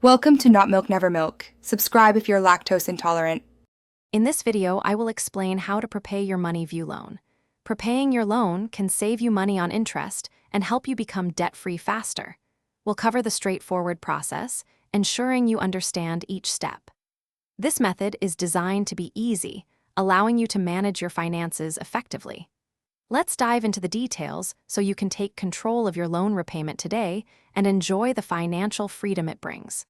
Welcome to Not Milk Never Milk. Subscribe if you're lactose intolerant. In this video, I will explain how to prepay your MoneyView loan. Prepaying your loan can save you money on interest and help you become debt-free faster. We'll cover the straightforward process, ensuring you understand each step. This method is designed to be easy, allowing you to manage your finances effectively. Let's dive into the details so you can take control of your loan repayment today and enjoy the financial freedom it brings.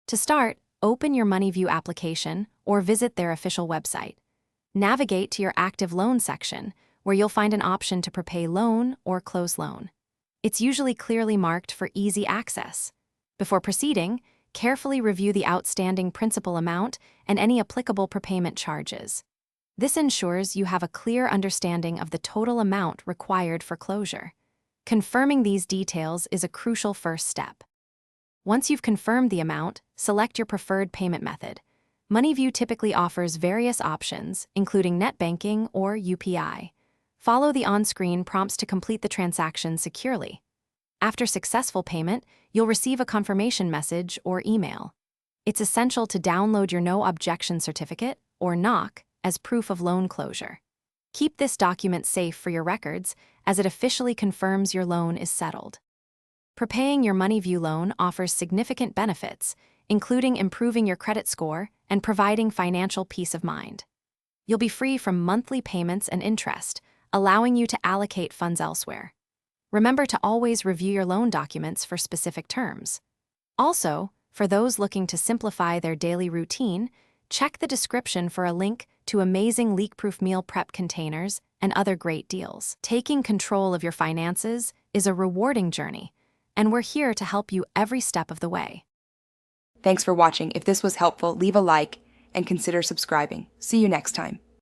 To start, open your MoneyView application or visit their official website. Navigate to your active loan section, where you'll find an option to prepay loan or close loan. It's usually clearly marked for easy access. Before proceeding, carefully review the outstanding principal amount and any applicable prepayment charges. This ensures you have a clear understanding of the total amount required for closure. Confirming these details is a crucial first step. Once you've confirmed the amount, select your preferred payment method. MoneyView typically offers various options, including net banking or UPI. Follow the on-screen prompts to complete the transaction securely. After successful payment, you'll receive a confirmation message or email. It's essential to download your No Objection Certificate, or NOC, as proof of loan closure. Keep this document safe for your records, as it officially confirms your loan is settled. Prepaying your MoneyView loan offers significant benefits, including improving your credit score and providing financial peace of mind. You'll be free from monthly payments and interest, allowing you to allocate funds elsewhere. Remember to always review your loan documents for specific terms. Also, for those looking to simplify their daily routine, check the description for a link to amazing leak-proof meal prep containers and other great deals. Taking control of your finances is a rewarding journey, and we're here to help you every step of the way. Thanks for watching. If this was helpful, leave a like and consider subscribing. See you next time.